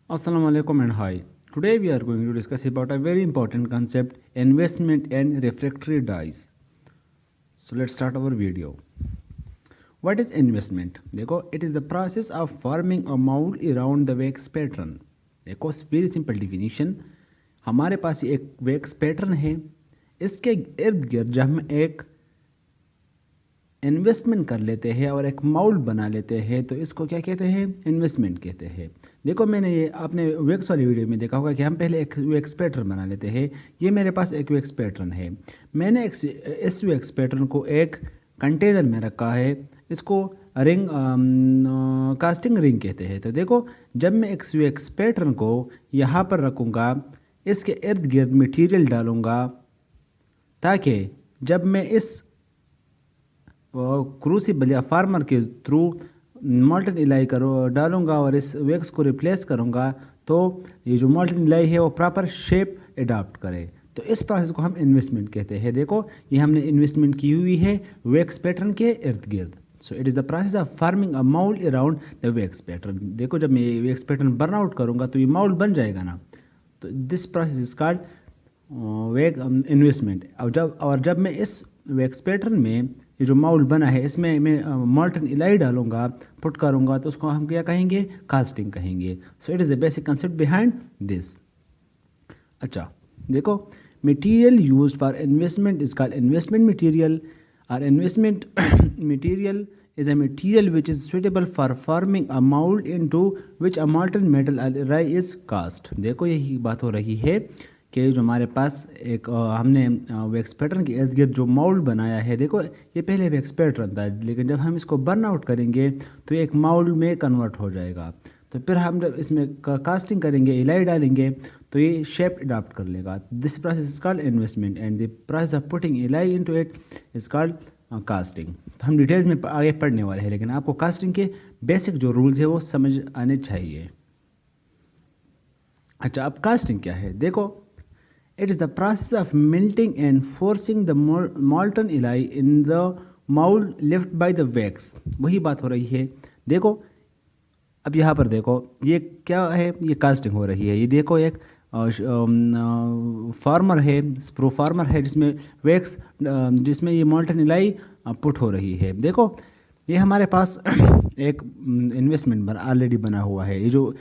Assalamu alaikum and hi. Today we are going to discuss about a very important concept, investment and refractory dyes. So let's start our video. What is investment? देखो, it is the process of forming a mold around the wax pattern. देखो, very simple definition. हमारे पास एक wax pattern है, इसके इर्द गिर्द जब हम एक इन्वेस्टमेंट कर लेते हैं और एक माउल्ड बना लेते हैं तो इसको क्या कहते हैं? इन्वेस्टमेंट कहते हैं। देखो, मैंने ये आपने वैक्स वाली वीडियो में देखा होगा कि हम पहले एक वैक्स पैटर्न बना लेते हैं। ये मेरे पास एक वैक्स पैटर्न है, मैंने इस वैक्स पैटर्न को एक कंटेनर में रखा है, इसको रिंग कास्टिंग रिंग कहते हैं। तो देखो, जब मैं एक वैक्स पैटर्न को यहाँ पर रखूँगा, इसके इर्द गिर्द मटीरियल डालूँगा ताकि जब मैं इस क्रूसिबल या फार्मर के थ्रू मॉल्टन इलाई डालूंगा और इस वैक्स को रिप्लेस करूंगा तो ये जो मॉल्टन इलाई है वो प्रॉपर शेप अडॉप्ट करे। तो इस प्रोसेस को हम इन्वेस्टमेंट कहते हैं। देखो, ये हमने इन्वेस्टमेंट की हुई है वैक्स पैटर्न के इर्द गिर्द। सो it is the process of farming a mould around the wax pattern. देखो, जब मैं ये वैक्स पैटर्न बर्न आउट करूँगा तो ये माउल्ड बन जाएगा ना, तो this process is called investment. और जब मैं इस वैक्स पैटर्न में ये जो माउल्ड बना है इसमें मैं मॉल्टन इलाई डालूंगा, पुट करूंगा, तो उसको हम क्या कहेंगे? कास्टिंग कहेंगे। So it is the basic concept behind this. अच्छा, देखो, material used for investment is called investment material. और investment material is a material which is suitable for forming a mold into which a molten metal alloy is cast। देखो, यही बात हो रही है कि जो हमारे पास एक हमने वैक्स पैटर्न के इर्द गिर्द जो माउल्ड बनाया है। देखो, ये पहले वैक्स पैटर्न था, लेकिन जब हम इसको बर्न आउट करेंगे तो ये एक माउल्ड में कन्वर्ट हो जाएगा। तो फिर हम जब इसमें कास्टिंग करेंगे, इलाई डालेंगे, तो ये शेप अडॉप्ट कर लेगा। This process is called investment and the process of putting alloy into it is called casting. तो हम डिटेल्स में आगे पढ़ने वाले हैं, लेकिन आपको कास्टिंग के बेसिक जो रूल्स है वो समझ आने चाहिए। अच्छा, अब कास्टिंग क्या है? देखो, it is the process of melting and forcing the molten alloy in the mold left by the wax। वही बात हो रही है। देखो, अब यहाँ पर देखो, ये क्या है? ये कास्टिंग हो रही है। ये देखो, एक फार्मर है, प्रो फार्मर है जिसमें वैक्स जिसमें ये मॉल्टन इलाई पुट हो रही है। देखो, ये हमारे पास एक इन्वेस्टमेंट ऑलरेडी बना हुआ है। ये जो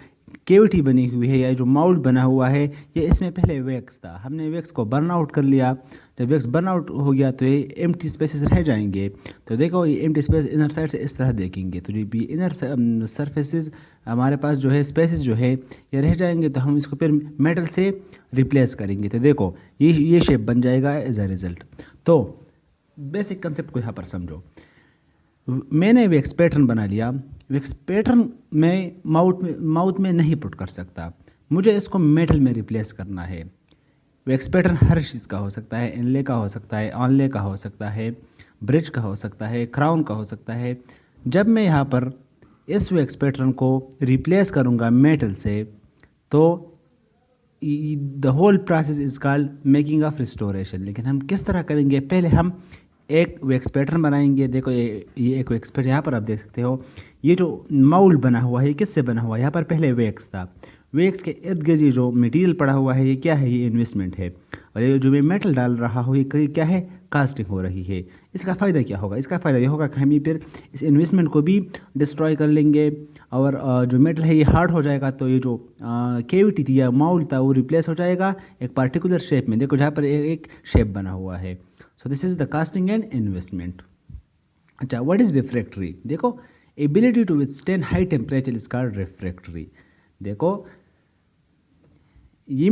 केविटी बनी हुई है या जो माउल्ड बना हुआ है, ये इसमें पहले वैक्स था। हमने वैक्स को बर्न आउट कर लिया। जब वैक्स बर्न आउट हो गया तो ये एम्प्टी स्पेसेस रह जाएंगे। तो देखो, ये एम्प्टी स्पेस इनर साइड से इस तरह देखेंगे, तो जो भी इनर सरफेसेस हमारे पास जो है, स्पेसेस जो है, ये रह जाएंगे। तो हम इसको फिर मेटल से रिप्लेस करेंगे। तो देखो, ये शेप बन जाएगा एज अ रिजल्ट। तो बेसिक कंसेप्ट को यहाँ पर समझो। मैंने वैक्स पैटर्न बना लिया। वैक्स पैटर्न में माउथ में नहीं पुट कर सकता, मुझे इसको मेटल में रिप्लेस करना है। वैक्स पैटर्न हर चीज़ का हो सकता है, इनले का हो सकता है, ऑनले का हो सकता है, ब्रिज का हो सकता है, क्राउन का हो सकता है। जब मैं यहाँ पर इस वैक्स पैटर्न को रिप्लेस करूँगा मेटल से, तो the whole process is called making of restoration. लेकिन हम किस तरह करेंगे? पहले हम एक वैक्स पैटर्न बनाएंगे। देखो, ये एक वैक्स पैटर्न यहाँ पर आप देख सकते हो। ये जो माउल्ड बना हुआ है, ये किससे बना हुआ है? यहाँ पर पहले वैक्स था, वैक्स के इर्द गिर्द ये जो मटेरियल पड़ा हुआ है, ये क्या है? ये इन्वेस्टमेंट है। और ये जो मैं मेटल डाल रहा हूँ, ये क्या है? कास्टिंग हो रही है। इसका फ़ायदा क्या होगा? इसका फ़ायदा ये होगा कि हम ये फिर इस इन्वेस्टमेंट को भी डिस्ट्रॉय कर लेंगे और जो मेटल है ये हार्ड हो जाएगा। तो ये जो केविटी थी या माउल्ड था वो रिप्लेस हो जाएगा एक पार्टिकुलर शेप में। देखो, जहाँ पर एक शेप बना हुआ है। So this is the casting and investment। अच्छा, what is refractory? देखो, ability to withstand high temperature is called refractory। देखो, ये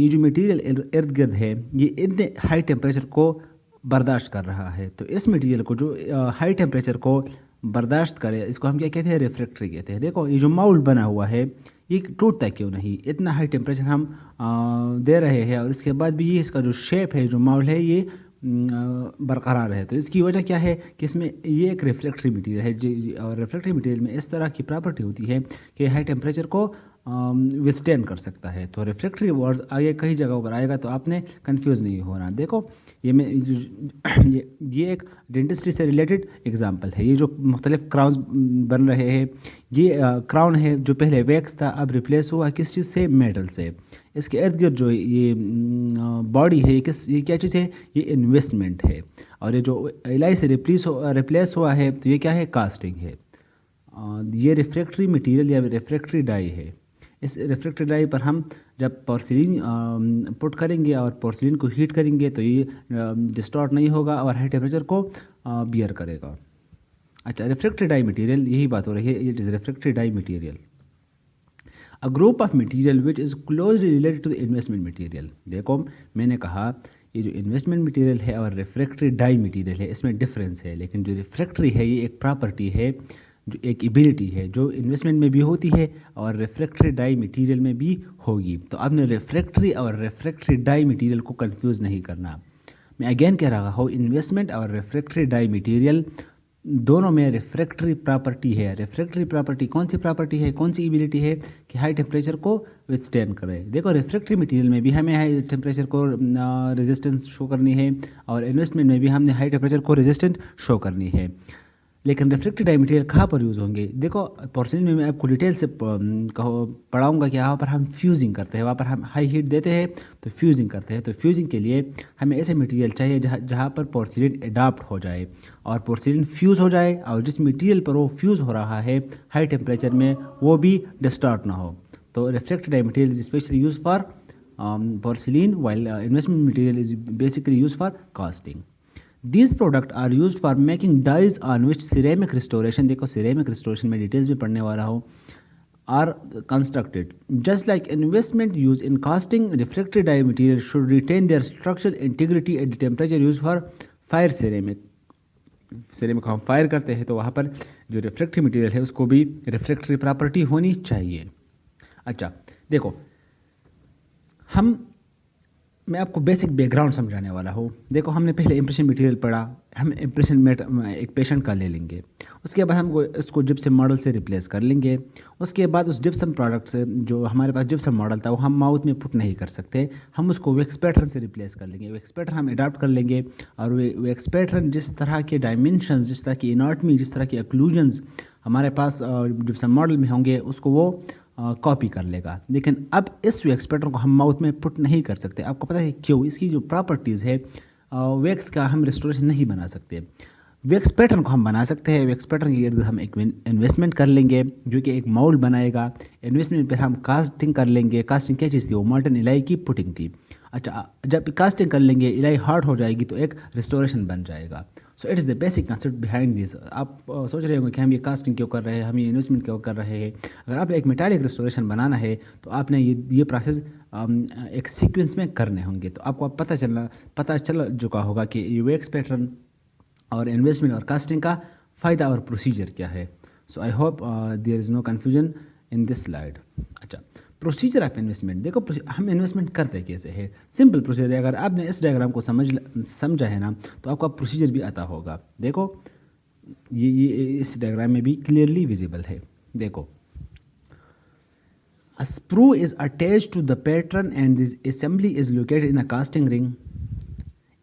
जो मटेरियल इर्द गिर्द है, ये इतने हाई टेम्परेचर को बर्दाश्त कर रहा है। तो इस मटेरियल को जो हाई टेम्परेचर को बर्दाश्त करे, इसको हम क्या कहते हैं? रिफ्रैक्टरी कहते हैं। देखो, ये जो माउल्ड बना हुआ है, ये टूटता क्यों नहीं? इतना हाई टेम्परेचर हम दे रहे हैं और इसके बाद भी ये इसका जो शेप है, जो माउल्ड है, ये बरकरार है। तो इसकी वजह क्या है? कि इसमें ये एक रिफ्लेक्टरी मटेरियल है और रिफ्लेक्टरी मटेरियल में इस तरह की प्रॉपर्टी होती है कि हाई टेम्परेचर को विथस्टैंड कर सकता है। तो रिफ्रैक्टरी वर्ड्स आगे कई जगहों पर आएगा तो आपने कंफ्यूज नहीं होना। देखो ये मैं ये एक डेंटिस्ट्री से रिलेटेड एग्जांपल है। ये जो मुख्तलिफ क्राउन्स बन रहे हैं, ये क्राउन है जो पहले वैक्स था, अब रिप्लेस हुआ किस चीज़ से, मेटल से। इसके इर्द गिर्द जो ये बॉडी है, ये क्या चीज़ है, ये इन्वेस्टमेंट है। और ये जो एलाई से रिप्लेस हुआ है तो ये क्या है, कास्टिंग है। ये रिफ्रैक्टरी मटेरियल या रिफ्रैक्टरी डाई है। इस रिफ्रैक्टरी डाई पर हम जब पोर्सिलिन पुट करेंगे और पोर्सिलिन को हीट करेंगे तो ये डिस्टॉर्ट नहीं होगा और हाई टेम्परेचर को बियर करेगा। अच्छा, रिफ्रैक्टरी डाई मटेरियल, यही बात हो रही है, it is refractory die material a group of material which is closely related to the investment material. देखो मैंने कहा ये जो इन्वेस्टमेंट मटेरियल है और रिफ्रैक्टरी डाई मटेरियल है इसमें डिफरेंस है, लेकिन जो रिफ्रैक्टरी है ये एक प्रॉपर्टी है, जो एक एबिलिटी है जो इन्वेस्टमेंट में भी होती है और रिफ्रैक्टरी डाई मटेरियल में भी होगी। तो आपने रिफ्रैक्टरी और रिफ्रैक्टरी डाई मटेरियल को कंफ्यूज नहीं करना। मैं अगेन कह रहा हूँ, इन्वेस्टमेंट और रिफ्रैक्टरी डाई मटेरियल दोनों में रिफ्रैक्टरी प्रॉपर्टी है। रिफ्रैक्टरी प्रॉपर्टी कौन सी प्रॉपर्टी है, कौन सी एबिलिटी है कि हाई टेम्परेचर को विथस्टैंड करे। देखो रिफ्रैक्टरी मटेरियल में भी हमें हाई टेम्परेचर को रेजिस्टेंस शो करनी है और इन्वेस्टमेंट में भी हमने हाई टेम्परेचर को रेजिस्टेंट शो करनी है। लेकिन रिफ्रैक्टरी डाई मटेरियल कहाँ पर यूज़ होंगे, देखो पोर्सिलिन में मैं आपको डिटेल से पढ़ाऊँगा कि यहाँ पर हम फ्यूजिंग करते हैं, वहाँ पर हम हाई हीट देते हैं तो फ्यूजिंग करते हैं। तो फ्यूजिंग के लिए हमें ऐसे मटेरियल चाहिए जहाँ पर पोर्सिलिन एडाप्ट हो जाए और पोर्सिलिन फ्यूज़ हो जाए और जिस मटेरियल पर वो फ्यूज़ हो रहा है हाई टेम्परेचर में वो भी डिस्टॉर्ट ना हो। तो refractory die material is specially use for porcelain while investment material is basically used for casting. These products are used for making dyes on which ceramic restoration, देखो ceramic restoration में details भी पढ़ने वाला हूँ, are constructed. Just like investment used in casting, refractory dye material should retain their structural integrity at the temperature used for fire ceramic. Ceramic को हम fire करते हैं तो वहाँ पर जो रिफ्रैक्टरी मटेरियल है उसको भी रिफ्रैक्टरी प्रॉपर्टी होनी चाहिए। अच्छा देखो मैं आपको बेसिक बैकग्राउंड समझाने वाला हूँ। देखो हमने पहले इम्प्रेशन मटेरियल पढ़ा, हम इम्प्रेशन एक पेशेंट का ले लेंगे, उसके बाद हम इसको जिप्सम मॉडल से रिप्लेस कर लेंगे। उसके बाद उस जिप्सम प्रोडक्ट से जो हमारे पास जिप्सम मॉडल था वो हम माउथ में पुट नहीं कर सकते, हम उसको वैक्स पैटर्न से रिप्लेस कर लेंगे। वैक्स पैटर्न हम अडाप्ट कर लेंगे और वैक्स पैटर्न जिस तरह के डायमेंशंस, जिस तरह की एनाटमी, जिस तरह की एक्लूजन्स हमारे पास जिप्सम मॉडल में होंगे उसको वो कॉपी कर लेगा। लेकिन अब इस वैक्स पैटर्न को हम माउथ में पुट नहीं कर सकते। आपको पता है क्यों? इसकी जो प्रॉपर्टीज़ है वैक्स का हम रिस्टोरेशन नहीं बना सकते। वैक्स पैटर्न को हम बना सकते हैं। वैक्स पैटर्न के इर्द हम एक इन्वेस्टमेंट कर लेंगे जो कि एक माउल्ड बनाएगा। इन्वेस्टमेंट पर हम कास्टिंग कर लेंगे। कास्टिंग क्या चीज़ थी? वो मॉल्टन इलाई की पुटिंग थी। अच्छा जब कास्टिंग कर लेंगे, इलाई हार्ड हो जाएगी तो एक रिस्टोरेशन बन जाएगा। सो it is the basic concept behind this. आप सोच रहे होंगे कि हम ये कास्टिंग क्यों कर रहे हैं, हम ये इन्वेस्टमेंट क्यों कर रहे हैं। अगर आप एक मेटालिक रिस्टोरेशन बनाना है तो आपने ये प्रोसेस एक सीक्वेंस में करने होंगे। तो आपको पता चल चुका होगा कि ये वैक्स पैटर्न और इन्वेस्टमेंट और कास्टिंग का फ़ायदा और प्रोसीजर क्या है। So I hope there is no confusion in this slide. अच्छा प्रोसीजर ऑफ इन्वेस्टमेंट, देखो हम इन्वेस्टमेंट करते कैसे है। सिंपल प्रोसीजर है। अगर आपने इस डायग्राम को समझा है ना तो आपका प्रोसीजर भी आता होगा। देखो ये इस डायग्राम में भी क्लियरली विजिबल है। देखो a sprue is attached to the pattern and this assembly is located in a casting ring.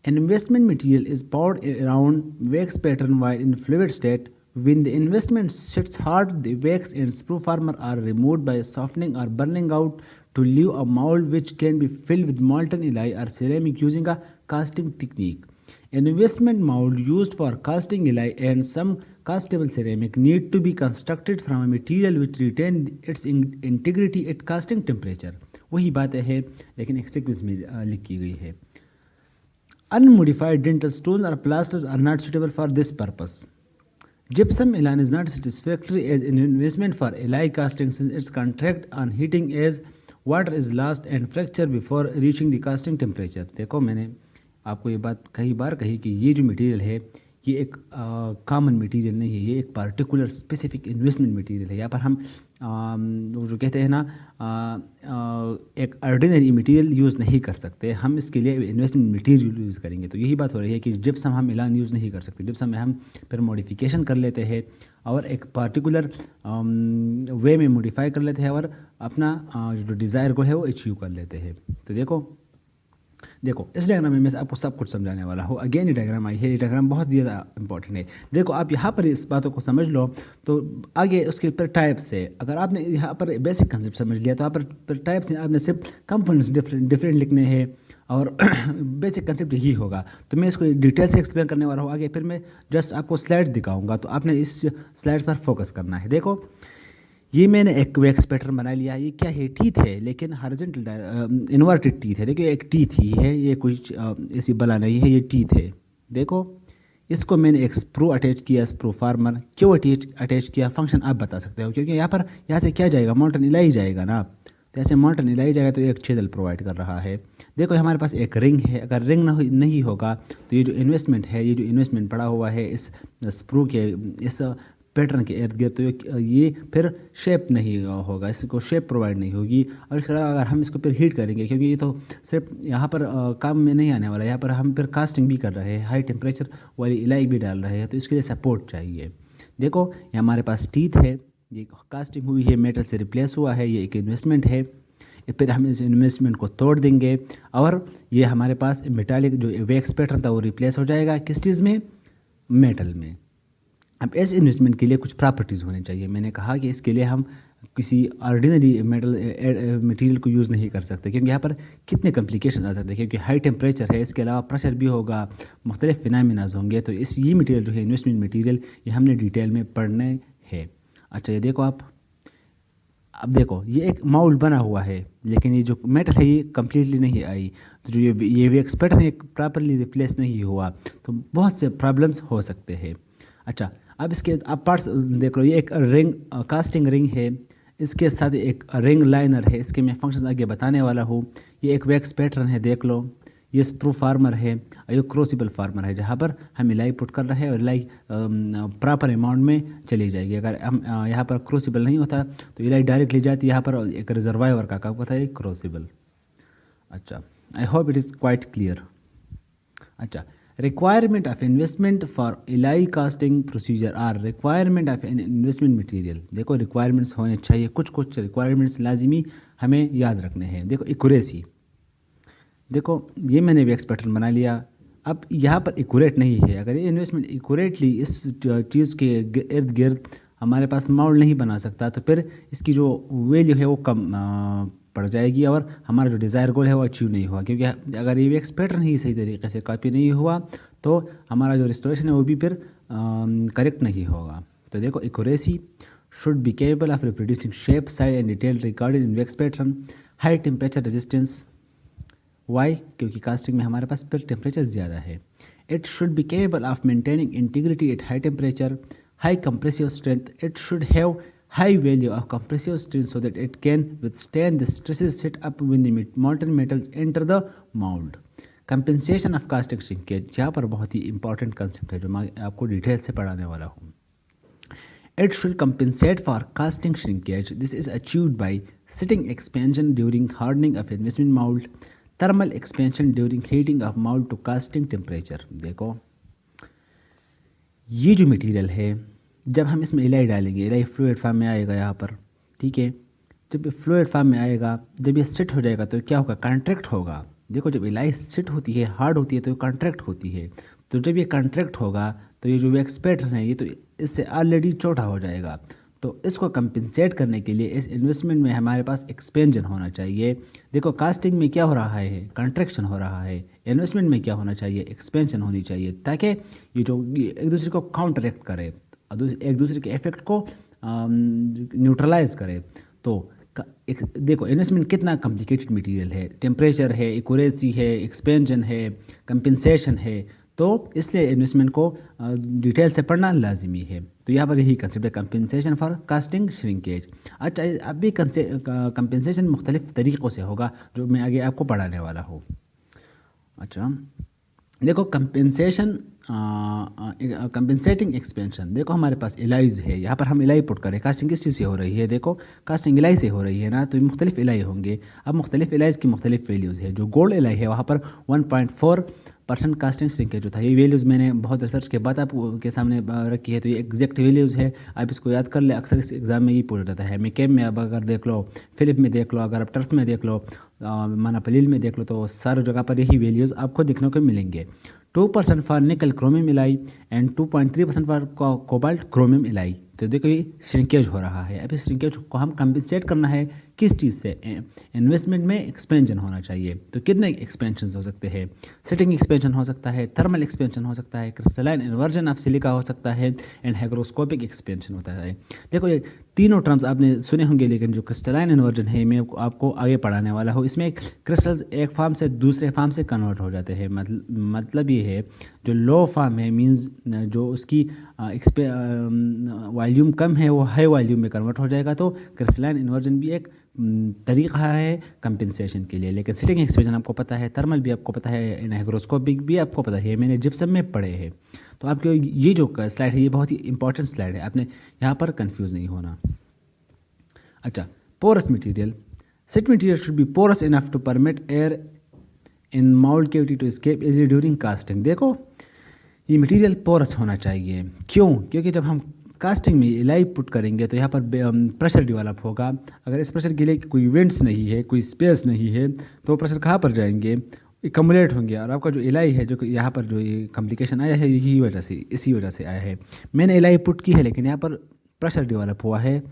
Investment material is poured around wax pattern while in fluid state. When the investment sits hard, the wax and sprue former are removed by softening or burning out to leave a mold which can be filled with molten elai or ceramic using a casting technique. An investment mold used for casting elai and some castable ceramic need to be constructed from a material which retain its integrity at casting temperature. वही बात है लेकिन एक sequence में लिखी गई है। Unmodified dental stones or plasters are not suitable for this purpose. Gypsum elan is not satisfactory as an investment for elai casting since its contract on heating as water is lost and fracture before reaching the casting temperature. देखो मैंने आपको ये बात कई बार कही कि ये जो मटेरियल है ये एक कॉमन मटेरियल नहीं है, ये एक पार्टिकुलर स्पेसिफिक इन्वेस्टमेंट मटेरियल है। यहाँ पर हम वो जो कहते हैं ना एक ऑर्डिनरी मटेरियल यूज़ नहीं कर सकते, हम इसके लिए इन्वेस्टमेंट मटेरियल यूज़ करेंगे। तो यही बात हो रही है कि जिप्सम हम मिलान यूज़ नहीं कर सकते, जिप्सम में हम फिर मॉडिफिकेशन कर लेते हैं और एक पार्टिकुलर वे में मॉडिफाई कर लेते हैं और अपना जो डिज़ायर गोल है वो अचीव कर लेते हैं। तो देखो इस डायग्राम में मैं आपको सब कुछ समझाने वाला हूँ। अगेन ये डायग्राम आई है, ये डायग्राम बहुत ज़्यादा इंपॉर्टेंट है। देखो आप यहाँ पर इस बातों को समझ लो तो आगे उसके ऊपर टाइप्स है। अगर आपने यहाँ पर बेसिक कंसेप्ट समझ लिया तो यहाँ पर टाइप्स हैं, आपने सिर्फ कंपोनेंट्स डिफरेंट लिखने हैं और बेसिक कंसेप्ट यही होगा। तो मैं इसको डिटेल से एक्सप्लेन करने वाला हूँ आगे, फिर मैं जस्ट आपको स्लाइड्स दिखाऊंगा, तो आपने इस स्लाइड्स पर फोकस करना है। देखो ये मैंने एक वैक्स पैटर्न बना लिया। ये क्या है, टीथ है, लेकिन हॉरिजॉन्टल इन्वर्टेड टीथ है। देखिए एक टीथ ही है, ये कुछ ऐसी बला नहीं है, ये टीथ है। देखो इसको मैंने एक स्प्रू अटैच किया, स्प्रू फार्मर। क्यों अटैच किया, फंक्शन आप बता सकते हो, क्योंकि यहाँ से क्या जाएगा, मोल्टन इलाई जाएगा ना। तो ऐसे मोल्टन इलाई जाएगा तो एक छेदल प्रोवाइड कर रहा है। देखो हमारे पास एक रिंग है, अगर रिंग नहीं होगा तो ये जो इन्वेस्टमेंट है, ये जो इन्वेस्टमेंट पड़ा हुआ है इस स्प्रू के इस पैटर्न के इर्द गिर्द, तो ये फिर शेप नहीं होगा, इसको शेप प्रोवाइड नहीं होगी। और इसके अलावा अगर हम इसको फिर हीट करेंगे, क्योंकि ये तो सिर्फ यहाँ पर काम में नहीं आने वाला है, यहाँ पर हम फिर कास्टिंग भी कर रहे हैं, हाई टेम्परेचर वाली इलाई भी डाल रहे हैं, तो इसके लिए सपोर्ट चाहिए। देखो ये हमारे पास टीथ है, ये कास्टिंग हुई है, मेटल से रिप्लेस हुआ है, ये एक इन्वेस्टमेंट है। फिर हम इस इन्वेस्टमेंट को तोड़ देंगे और ये हमारे पास मेटालिक जो वैक्स पैटर्न था वो रिप्लेस हो जाएगा किस चीज़ में, मेटल में। अब इस इन्वेस्टमेंट के लिए कुछ प्रॉपर्टीज़ होने चाहिए। मैंने कहा कि इसके लिए हम किसी ऑर्डिनरी मेटल मटेरियल को यूज़ नहीं कर सकते, क्योंकि यहाँ पर कितने कॉम्प्लिकेशन आ सकते हैं, क्योंकि हाई टेम्परेचर है, इसके अलावा प्रेशर भी होगा, मुख्तलिफ फिनामिनाज होंगे। तो ये मटेरियल जो है इन्वेस्टमेंट मटेरियल, ये हमने डिटेल में पढ़ने हैं। अच्छा ये देखो आप, अब देखो ये एक माउल्ड बना हुआ है, लेकिन ये जो मेटल है ये कम्प्लीटली नहीं आई, तो जो ये वैक्स पैटर्न है प्रॉपरली रिप्लेस नहीं हुआ, तो बहुत से प्रॉब्लम्स हो सकते हैं। अच्छा अब इसके आप पार्ट्स देख लो, ये एक रिंग कास्टिंग रिंग है, इसके साथ एक रिंग लाइनर है, इसके मैं फंक्शंस आगे बताने वाला हूँ। ये एक वैक्स पैटर्न है, देख लो, ये स्प्रू फार्मर है और ये क्रोसिबल फार्मर है, जहाँ पर हम इलाई पुट कर रहे हैं और इलाई प्रॉपर अमाउंट में चली जाएगी। अगर हम यहाँ पर क्रोसिबल नहीं होता तो इलाई डायरेक्ट ली जाती है, यहाँ पर एक रिजर्वायर का काम होता है क्रोसिबल। अच्छा I hope it is quite clear. अच्छा requirement of investment for alloy casting procedure are requirement of an investment material. देखो रिक्वायरमेंट्स होने चाहिए, कुछ रिक्वायरमेंट्स लाजिमी हमें याद रखने हैं। देखो एक्यूरेसी, देखो ये मैंने वैक्स पैटर्न बना लिया, अब यहाँ पर एक्यूरेट नहीं है। अगर ये इन्वेस्टमेंट एक्यूरेटली इस चीज़ के इर्द गिर्द हमारे पास माउल्ड नहीं बना सकता, तो फिर इसकी जो वैल्यू है वो कम पड़ जाएगी और हमारा जो डिज़ायर गोल है वो अचीव नहीं हुआ, क्योंकि अगर ये वैक्स पैटर्न ही सही तरीके से कॉपी नहीं हुआ तो हमारा जो रिस्टोरेशन है वो भी फिर करेक्ट नहीं होगा। तो देखो accuracy should be capable of reproducing shape, size and detail recorded in wax pattern, high temperature resistance. Why, क्योंकि कास्टिंग में हमारे पास फिर टेम्परेचर ज़्यादा है। It should be capable of maintaining integrity at high temperature, high compressive strength. It should have high value of compressive strength so that it can withstand the stresses set up when the molten metals enter the mold. Compensation of casting shrinkage, यहाँ पर बहुत ही important concept है जो मैं आपको detail से पढ़ाने वाला हूँ। It should compensate for casting shrinkage. This is achieved by setting expansion during hardening of investment mold, thermal expansion during heating of mold to casting temperature. देखो ये जो मटेरियल है, जब हम इसमें इलाई डालेंगे, इलाई फ्लूइड फॉर्म में आएगा यहाँ पर, ठीक है। जब फ्लूइड फॉर्म में आएगा, जब ये सेट हो जाएगा तो क्या होगा, कॉन्ट्रैक्ट होगा। देखो जब इलाई सेट होती है, हार्ड होती है तो कॉन्ट्रैक्ट होती है। तो जब ये कॉन्ट्रैक्ट होगा तो ये जो वैक्स पैटर्न है ये तो इससे ऑलरेडी छोटा हो जाएगा। तो इसको कंपनसेट करने के लिए इस इन्वेस्टमेंट में हमारे पास एक्सपेंशन होना चाहिए। देखो कास्टिंग में क्या हो रहा है, कंट्रैक्शन हो रहा है। इन्वेस्टमेंट में क्या होना चाहिए, एक्सपेंशन होनी चाहिए, ताकि ये जो एक दूसरे को काउंटरएक्ट करे, एक दूसरे के इफेक्ट को न्यूट्रलाइज करे। तो देखो इन्वेस्टमेंट कितना कॉम्प्लिकेटेड मटेरियल है, टेम्परेचर है, एक्यूरेसी है, एक्सपेंशन है, कंपनसेशन है। तो इसलिए इन्वेस्टमेंट को डिटेल से पढ़ना लाजिमी है। तो यहाँ पर यही कंसेप्ट है, कंपनसेशन फॉर कास्टिंग श्रिंकेज। अच्छा अब भी कंपनसेशन मुख्तलिफ तरीक़ों से होगा जो मैं आगे आपको पढ़ाने वाला हूँ। अच्छा देखो कंपेंसेटिंग एक्सपेंशन, देखो हमारे पास इलाइज है, यहाँ पर हम इलाई पुट करें। कास्टिंग किस चीज़ से हो रही है? देखो कास्टिंग इलाई से हो रही है ना, तो मुख्तलिफ इलाई होंगे। अब मुख्तलिफ इलाइज की मुख्तलिफ वैल्यूज़ है। जो गोल्ड इलाई है वहाँ पर 1.4% कास्टिंग श्रिंकेज होता है। ये वैल्यूज़ मैंने बहुत रिसर्च के बाद आपके सामने रखी है, तो ये एग्जैक्ट वैल्यूज़ है, आप इसको याद कर ले। अक्सर इस एग्जाम में ये पूछा जाता है। मैकेम में अब अगर देख लो, फिलिप में देख लो, अगर आप टर्स में देख लो, मानापलील में देख लो, तो सारी जगह पर यही वैल्यूज़ आपको देखने को मिलेंगे। 2% फॉर निकल क्रोमियम इलाई एंड 2.3% फॉर कोबाल्ट क्रोमियम इलाई। तो देखो ये श्रिंकेज हो रहा है। अब इस श्रिंकेज को हम कंपनसेट करना है किस चीज़ से? इन्वेस्टमेंट में एक्सपेंशन होना चाहिए। तो कितने एक्सपेंशन हो सकते हैं? सिटिंग एक्सपेंशन हो सकता है, थर्मल एक्सपेंशन हो सकता है, क्रिस्टलाइन इन्वर्जन ऑफ सिलिका हो सकता है, एंड हाइग्रोस्कोपिक एक्सपेंशन होता है। देखो ये तीनों टर्म्स आपने सुने होंगे, लेकिन जो क्रिस्टलाइन इन्वर्जन है मैं आपको आगे पढ़ाने वाला हूँ। इसमें क्रिस्टल्स एक फार्म से दूसरे फार्म से कन्वर्ट हो जाते हैं। मतलब ये है, जो लो फार्म है मींस जो उसकी वॉल्यूम कम है, वो हाई वॉल्यूम में कन्वर्ट हो जाएगा। तो क्रिस्टलाइन इन्वर्जन भी एक तरीका है कंपेंसेशन के लिए। लेकिन सिटिंग एक्सपेंशन आपको पता है, थर्मल भी आपको पता है, हाइग्रोस्कोपिक भी आपको पता है, मैंने जिप्सम में पढ़े हैं। तो आपके ये जो स्लाइड है ये बहुत ही इंपॉर्टेंट स्लाइड है, आपने यहाँ पर कंफ्यूज नहीं होना। अच्छा, porous material. Set material should be porous enough to permit air in mould cavity to escape easily during casting. देखो ये मटेरियल पोरस होना चाहिए। क्यों? क्योंकि जब हम कास्टिंग में इलाई पुट करेंगे तो यहाँ पर प्रेशर डेवलप होगा। अगर इस प्रेशर के लिए कोई वेंट्स नहीं है, कोई स्पेस नहीं है, तो प्रेशर कहाँ पर जाएंगे? कम्युलेट होंगे। और आपका जो इलाई है, जो यहाँ पर जो ये कॉम्प्लिकेशन आया है, यही वजह से, इसी वजह से आया है। मैंने इलाई पुट की है, लेकिन यहाँ पर प्रेशर डेवलप हुआ है।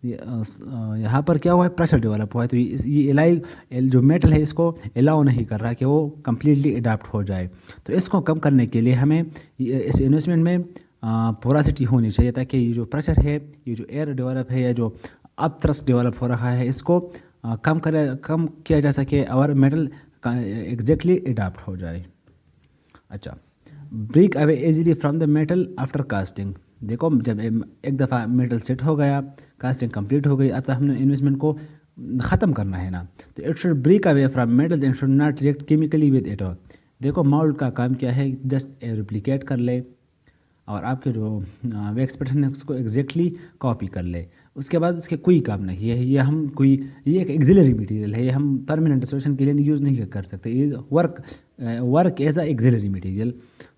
यहाँ पर क्या हुआ है? प्रेशर डेवलप हुआ है। तो ये इलाई जो मेटल है इसको अलाउ नहीं कर रहा कि वो कम्प्लीटली अडाप्ट हो जाए। तो इसको कम करने के लिए हमें इस इन्वेस्टमेंट में पोरासिटी होनी चाहिए, ताकि ये जो प्रेशर है, ये जो एयर डेवलप है, या जो अप थ्रस्ट डेवलप हो रहा है, इसको कम किया जा सके और मेटल एग्जैक्टली अडाप्ट हो जाए। अच्छा, break away easily from the metal after casting. देखो जब एक दफ़ा मेटल सेट हो गया, कास्टिंग कंप्लीट हो गई, अब तो हमने इन्वेस्टमेंट को ख़त्म करना है ना, तो it should break away from metal and should not react chemically with it. देखो मोल्ड का काम क्या है? जस्ट रिप्लिकेट कर ले और आपके जो वैक्स पैटर्न है उसको एग्जैक्टली कॉपी कर ले। उसके बाद उसके कोई काम नहीं है। ये एक एक्सिलरी मटेरियल है, ये हम परमानेंट सोल्यूशन के लिए यूज़ नहीं कर सकते। ये work as a auxiliary material.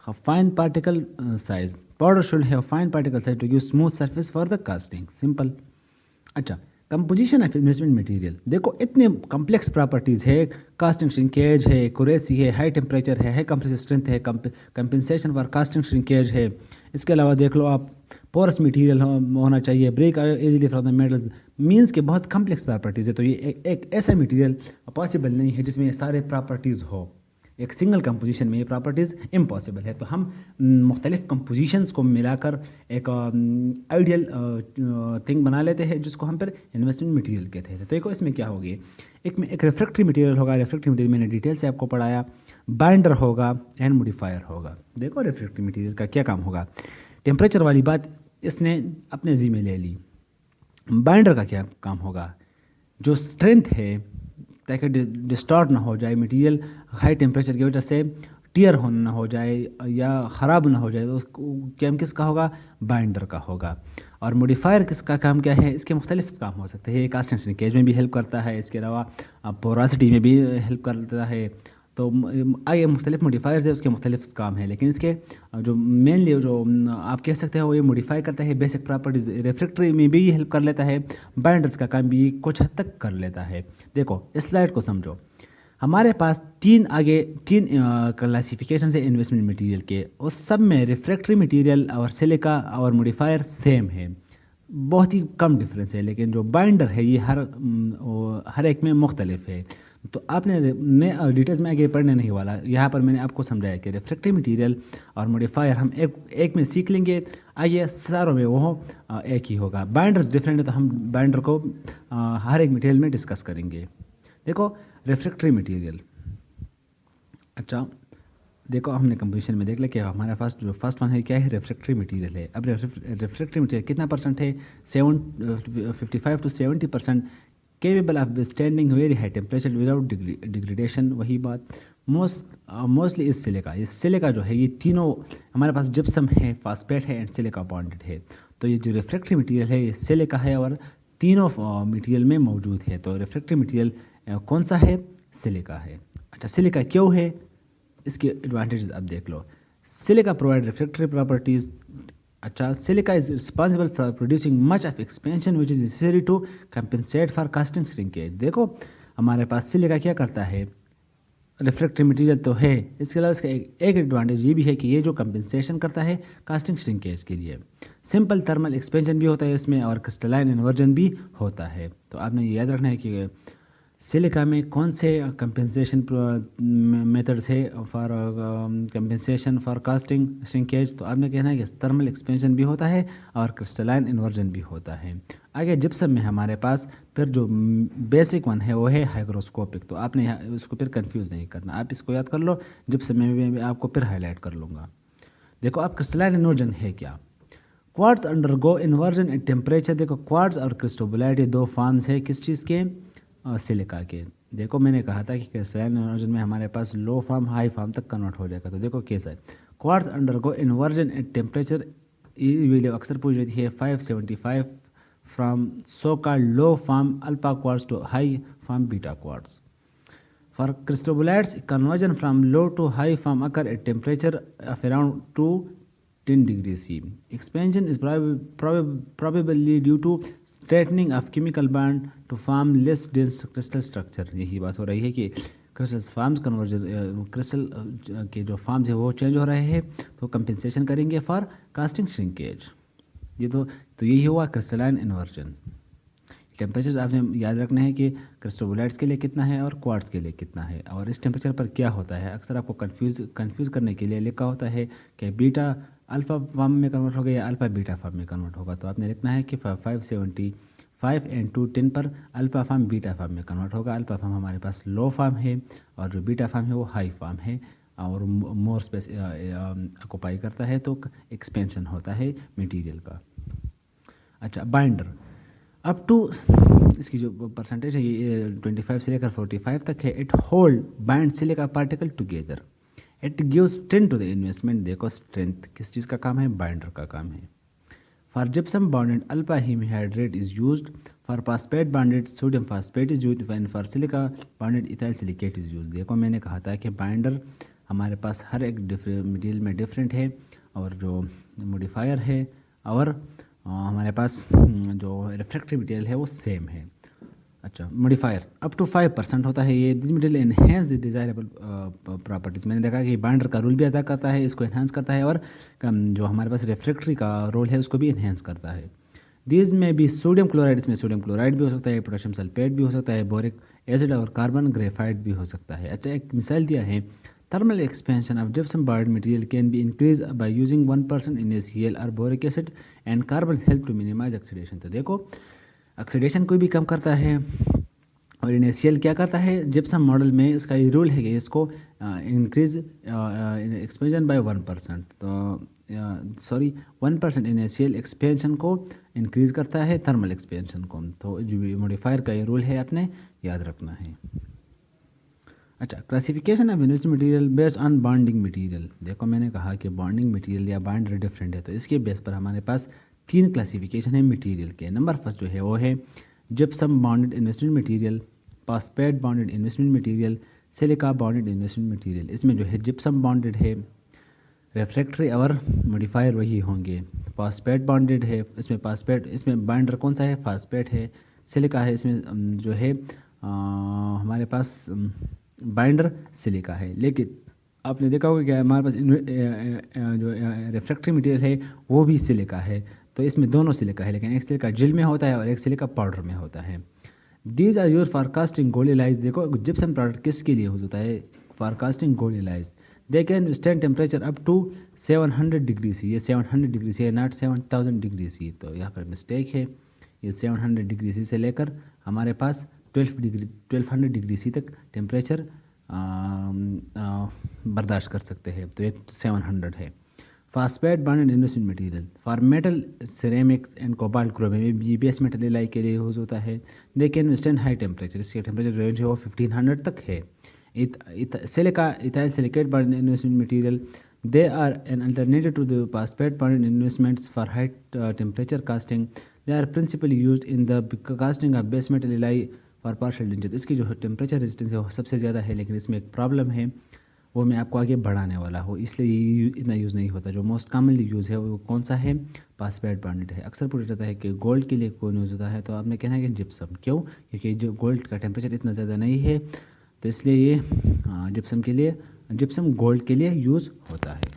Fine particle size, powder should have fine particle size to give smooth surface for the casting, simple. अच्छा, कंपोजिशन ऑफ इन्वेस्टमेंट मटेरियल। देखो इतने कॉम्प्लेक्स प्रॉपर्टीज़ है, कास्टिंग श्रिंकेज है, accuracy है, high temperature है, high compressive strength है, compensation for casting shrinkage है। इसके अलावा देख लो आप, पोरस मटेरियल होना चाहिए, break easily from the metals, means के बहुत कॉम्प्लेक्स प्रॉपर्टीज़ है। तो ये एक ऐसा मटेरियल पॉसिबल नहीं है जिसमें ये सारे प्रॉपर्टीज़ हो। एक सिंगल कंपोजिशन में ये प्रॉपर्टीज़ इम्पॉसिबल है। तो हम मुख्तलिफ कंपोजिशंस को मिलाकर एक आइडियल थिंग बना लेते हैं, जिसको हम फिर इन्वेस्टमेंट मटेरियल कहते हैं। तो देखो इसमें क्या होगी, एक रिफ्रैक्टरी मटेरियल होगा। रिफ्रैक्टरी मटेरियल मैंने डिटेल से आपको पढ़ाया। बाइंडर होगा एंड मॉडिफायर होगा। देखो रिफ्रैक्टरी मटेरियल का क्या काम होगा? टेम्परेचर वाली बात इसने अपने जी में ले ली। बाइंडर का क्या काम होगा? जो स्ट्रेंथ है, ताकि डिस्टॉर्ट ना हो जाए मटेरियल, हाई टेम्परेचर की वजह से टीयर होना ना हो जाए या ख़राब ना हो जाए, तो काम किसका होगा? बाइंडर का होगा। और मॉडिफायर किसका काम क्या है? इसके मुख्तलिफ काम हो सकते हैं। कास्टिंग श्रिंकेज में भी हेल्प करता है, इसके अलावा पोरासिटी में भी हेल्प करता है। तो आगे मुख्तलिफ मॉडिफायर्स है, उसके मुख्तलिफ काम है। लेकिन इसके जो मेनली जो आप कह सकते हो वो ये मॉडिफाई करता है बेसिक प्रॉपर्टीज़। रिफ्रैक्टरी में भी हेल्प कर लेता है, बाइंडर्स का काम भी कुछ हद तक कर लेता है। देखो इस स्लाइड को समझो। हमारे पास तीन क्लासिफिकेशन है इन्वेस्टमेंट मटेरियल के, उस सब में रिफ्रैक्टरी मटेरियल और सिलिका और मॉडिफायर सेम है, बहुत ही कम डिफरेंस है। लेकिन जो बाइंडर है ये हर एक में मुख्तलिफ है। तो आपने, मैं डिटेल्स में आगे पढ़ने नहीं वाला, यहाँ पर मैंने आपको समझाया कि रिफ्रैक्टरी मटेरियल और मॉडिफायर हम एक में सीख लेंगे, आइए सारों में वो एक ही होगा। बाइंडर्स डिफरेंट है, तो हम बाइंडर को हर एक मटेरियल में डिस्कस करेंगे। देखो रिफ्रैक्टरी मटेरियल। अच्छा देखो हमने कंपोजिशन में देख लिया कि हमारे पास जो फर्स्ट वन है क्या है? रिफ्रैक्टरी मटेरियल है। अब रिफ्रैक्टरी मटेरियल कितना परसेंट है? 55 to 70% capable of withstanding very high temperature without degradation. वही बात। मोस्टली इस सिलिका, ये सिलिका जो है ये तीनों हमारे पास जिप्सम है, फास्फेट है एंड सिलिका बॉन्डेड है। तो ये जो रिफ्रैक्टरी मटेरियल है ये सिलिका है और तीनों मटेरियल में मौजूद है। तो रिफ्रैक्टरी मटेरियल कौन सा है? सिलिका है। अच्छा, सिलिका क्यों है, इसके एडवांटेजेस अब देख लो। Silica provide refractory properties. अच्छा, silica is responsible for producing much of expansion which is necessary to compensate for casting shrinkage. देखो हमारे पास सिलिका क्या करता है, रिफ्रैक्टरी मटेरियल तो है, इसके अलावा इसका एक एडवांटेज ये भी है कि ये जो कंपेंसेशन करता है कास्टिंग श्रिंकेज के लिए। सिंपल थर्मल एक्सपेंशन भी होता है इसमें और क्रिस्टलाइन इन्वर्जन भी होता है। तो आपने ये याद रखना है कि सिलिका में कौन से कंपेंसेशन मेथड्स है for compensation for casting shrinkage. तो आपने कहना है कि थर्मल एक्सपेंशन भी होता है और क्रिस्टलाइन इन्वर्जन भी होता है। आगे जिप्सम में हमारे पास फिर जो बेसिक वन है वो है हाइग्रोस्कोपिक। तो आपने इसको फिर कंफ्यूज नहीं करना, आप इसको याद कर लो, जिप्सम में भी आपको फिर हाईलाइट कर लूँगा। देखो अब क्रिस्टलाइन इन्वर्जन है क्या। Quartz undergo inversion at temperature. देखो क्वार्ट्ज और क्रिस्टोबलाइट ये दो फॉर्म्स है किस चीज़ के, सिलिका के। देखो मैंने कहा था कि क्रिस्टलाइन इन्वर्जन में हमारे पास लो फॉर्म हाई फॉर्म तक कन्वर्ट हो जाएगा। तो देखो कैसा है, quartz undergo inversion at temperature, ये वैल्यू अक्सर पूछ जाती है 575 from so called low form alpha quartz to high form beta quartz. For cristobalites conversion from low to high form occur at temperature of around 210 degrees C. Expansion is probably due to straightening of chemical bond to form less dense crystal structure। यही बात हो रही है कि crystal forms conversion, crystal के जो forms है वो चेंज हो रहे हैं, तो कंपेंसेशन करेंगे फॉर कास्टिंग श्रिंकेज। ये तो यही हुआ क्रिस्टलाइन इन्वर्जन। टेम्परेचर आपने याद रखना है कि क्रिस्टोबलाइट्स के लिए कितना है और क्वार्ट्ज के लिए कितना है, और इस टेम्परेचर पर क्या होता है। अक्सर आपको कंफ्यूज करने के लिए लिखा होता है कि बीटा अल्फ़ा फॉर्म में कन्वर्ट होगा या अल्फ़ा बीटा फॉर्म में कन्वर्ट होगा। तो आपने लिखना है कि 575 एंड 210 पर अल्फ़ा फॉर्म बीटा फॉर्म में कन्वर्ट होगा। अल्फ़ा फॉर्म हमारे पास लो फॉर्म है और जो बीटा फॉर्म है वो हाई फॉर्म है और मोर स्पेस ऑक्युपाई करता है, तो एक्सपेंशन होता है मटीरियल का। अच्छा, बाइंडर अप टू, इसकी जो परसेंटेज है ये 25 से लेकर 45 तक है। It hold bind silica particle together, it gives strength to the investment. देखो स्ट्रेंथ किस चीज़ का काम है, बाइंडर का काम है। For gypsum bonded alpha hemihydrate is used, for phosphate bonded sodium phosphate is used, and for silica bonded ethyl silicate is used. देखो मैंने कहा था कि बाइंडर हमारे पास हर एक मटीरियल में डिफरेंट है और जो मॉडिफायर है और हमारे पास जो रिफ्रैक्टरी मटेरियल है वो सेम है। अच्छा, मॉडिफायर अप टू 5% होता है ये। This material enhance the desirable properties. मैंने देखा कि बाइंडर का रोल भी अदा करता है, इसको एनहेंस करता है, और जो हमारे पास रिफ्रैक्टरी का रोल है उसको भी एनहेंस करता है। दिस में भी सोडियम क्लोराइड, इसमें सोडियम क्लोराइड भी हो सकता है, पोटेशियम सल्फेट भी हो सकता है, बोरिक एसिड और कार्बन ग्रेफाइट भी हो सकता है। अच्छा, एक मिसाल दिया है, thermal expansion of gypsum bonded material can be increased by using 1% NaCl or boric acid and carbon help to minimize oxidation। तो देखो ऑक्सीडेशन को भी कम करता है और NaCl क्या करता है, जिप्सम मॉडल में इसका ये रूल है कि इसको इंक्रीज एक्सपेंशन बाय 1%। तो सॉरी 1% NaCl एक्सपेंशन को इंक्रीज करता है थर्मल एक्सपेंशन को। तो जो मॉडिफायर का ये रूल है आपने याद रखना है। अच्छा, classification of investment material based on bonding material. देखो मैंने कहा कि बॉन्डिंग मटेरियल या बाइंडर डिफरेंट है, तो इसके बेस पर हमारे पास 3 क्लासिफिकेशन है मटेरियल के। नंबर फर्स्ट जो है वो है gypsum bonded investment material, phosphate bonded investment material, silica bonded investment material. इसमें जो है जिप्सम बॉन्डेड है, रिफ्रैक्टरी और मॉडिफायर वही होंगे। फास्फेट बॉन्डेड है, इसमें फास्फेट, इसमें बाइंडर कौन सा है, फास्फेट है। सिलिका है, इसमें जो है हमारे पास बाइंडर सिलिका है। लेकिन आपने देखा होगा कि हमारे पास जो रिफ्रैक्टरी मटेरियल है वो भी सिलिका है, तो इसमें दोनों सिलिका है, लेकिन एक सिलिका जेल में होता है और एक सिलिका पाउडर में होता है। These are use for casting gold alloys. देखो जिप्सम प्रोडक्ट किसके लिए यूज होता है, for casting gold alloys. They can stand temperature up to 700 degree C. ये 700 डिग्री सी है, नॉट 7000 डिग्री सी, तो यहाँ पर मिस्टेक है। ये 700 डिग्री सी से लेकर हमारे पास 1200 डिग्री सी तक टेम्परेचर बर्दाश्त कर सकते हैं, तो ये 700 है। Phosphate bonded investment material for metal ceramics and cobalt chromium, ये बेस मेटल एलाई के लिए यूज होता है। They can withstand high temperature, इसके टेम्परेचर रेंज है वो 1500 तक है। Silica, ethyl silicate bonded investment material. They are an alternative to the phosphate bonded investments for high temperature casting. They are principally used in the casting of base metal alloy for partial denture. इसकी जो temperature resistance है वो सबसे ज़्यादा है, लेकिन इसमें एक प्रॉब्लम है, वो मैं आपको आगे बढ़ाने वाला हूँ, इसलिए ये इतना यूज़ नहीं होता। जो मोस्ट कॉमनली यूज़ है वो कौन सा है? फॉस्फेट बॉन्डेड है। अक्सर पूछा जाता है कि गोल्ड के लिए कौन यूज़ होता है, तो आपने कहना है कि जिप्सम। क्यों? क्योंकि जो गोल्ड का टेम्परेचर इतना ज़्यादा नहीं है, तो इसलिए ये जिप्सम के लिए, जिप्सम गोल्ड के लिए यूज़ होता है।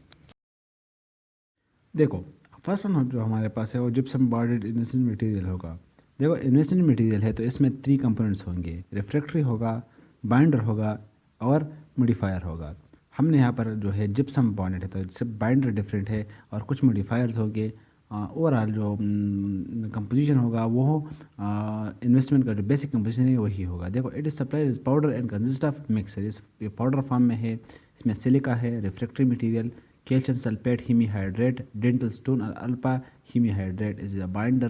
देखो फर्स्ट वन जो हमारे पास है वो जिप्सम बॉन्डेड इन्वेस्टमेंट मटेरियल होगा। देखो इन्वेस्टमेंट मटेरियल है तो इसमें 3 कंपोनेंट्स होंगे, रिफ्रैक्टरी होगा, बाइंडर होगा और मॉडिफायर होगा। हमने यहाँ पर जो है जिप्सम बॉन्डेड है तो सिर्फ बाइंडर डिफरेंट है और कुछ मॉडिफायर्स होंगे। ओवरऑल जो कंपोजिशन होगा वो इन्वेस्टमेंट का जो बेसिक कंपोजिशन है वही होगा। देखो it is supply is powder and consist of mixer, इस पाउडर फॉर्म में है। इसमें सिलिका है, refractory material, calcium sulfate hemihydrate, dental stone or alpha hemihydrate is a binder,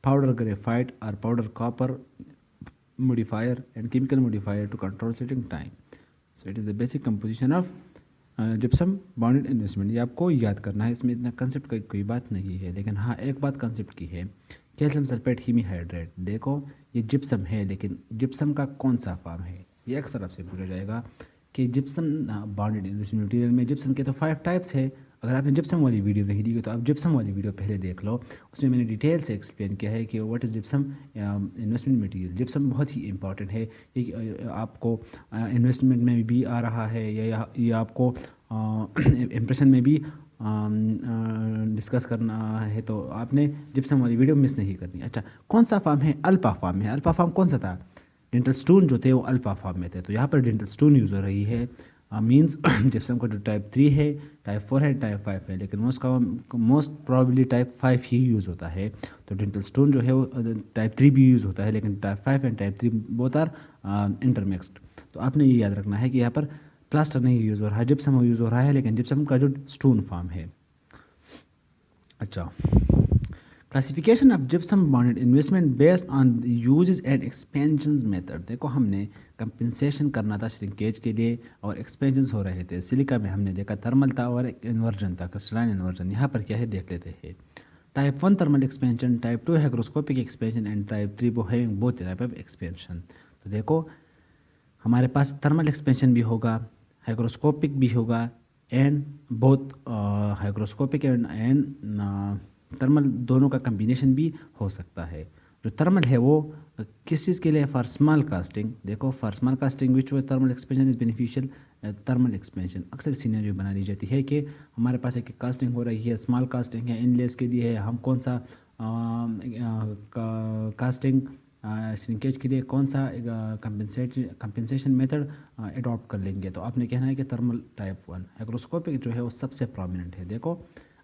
powder graphite or powder copper modifier and chemical modifier to control setting time. So it is the basic composition of gypsum bonded investment। ये आपको याद करना है, इसमें इतना concept का कोई बात नहीं है, लेकिन हाँ एक बात कंसेप्ट की है, कैल्शियम सल्फेट हीमीहाइड्रेट। देखो ये जिप्सम है, लेकिन जिप्सम का कौन सा फॉर्म है, ये अक्सर आपसे पूछा जाएगा कि जिप्सम बॉन्डेड इन्वेस्टमेंट मटेरियल में जिप्सम के तो 5 टाइप्स है। अगर आपने जिप्सम वाली वीडियो नहीं देखी तो आप जिप्सम वाली वीडियो पहले देख लो, उसमें मैंने डिटेल से एक्सप्लेन किया है कि what is gypsum investment material. Gypsum बहुत ही इंपॉर्टेंट है, ये आपको इन्वेस्टमेंट में भी आ रहा है, या ये आपको इम्प्रेशन में भी डिस्कस करना है, तो आपने जिप्सम वाली वीडियो मिस नहीं करनी। अच्छा कौन सा फॉर्म है? अल्फा फॉर्म है। अल्फा फॉर्म कौन सा था? डेंटल स्टोन जो थे वो अल्फा फॉर्म में थे, तो यहाँ पर डेंटल स्टोन यूज़ हो रही है। मीन्स जिप्सम का जो टाइप 3 है, टाइप 4 है, टाइप 5 है, लेकिन मोस्ट प्रॉबली टाइप 5 ही यूज़ होता है। तो डेंटल स्टोन जो है वो टाइप 3 भी यूज़ होता है, लेकिन type 5 and type 3 both are intermixed. तो आपने ये याद रखना है कि यहाँ पर प्लास्टर नहीं यूज़ हो रहा है, जिप्सम यूज़ हो रहा है, लेकिन जिप्सम का जो स्टोन फॉर्म है। अच्छा classification of gypsum bonded investment based on uses and expansions method. देखो हमने कंपेंसेशन करना था श्रिंकेज के लिए और एक्सपेंशंस हो रहे थे। सिलिका में हमने देखा थर्मल था और एक इन्वर्जन था, क्रिस्टलाइन इन्वर्जन। यहाँ पर क्या है देख लेते हैं। Type 1 thermal expansion, type 2 hygroscopic expansion and type 3 वो है बोथ टाइप ऑफ एक्सपेंशन। तो देखो हमारे पास थर्मल एक्सपेंशन भी होगा, हाइग्रोस्कोपिक भी होगा, and both hygroscopic and thermal दोनों का कम्बिनेशन भी हो सकता है। जो थर्मल है वो किस चीज़ के लिए? For small casting. देखो फॉर स्मॉल कास्टिंग विच वो thermal expansion is beneficial. Thermal expansion अक्सर सीनरी बना ली जाती है कि हमारे पास एक कास्टिंग हो रही है, स्मॉल कास्टिंग है, इनलेस के लिए है, हम कौन सा कास्टिंग श्रिंकेज के लिए कौन सा कंपेंसेशन मेथड अडॉप्ट कर लेंगे। तो आपने कहना है कि थर्मल टाइप 1। हाइग्रोस्कोपिक जो है वो सबसे प्रोमिनेंट है। देखो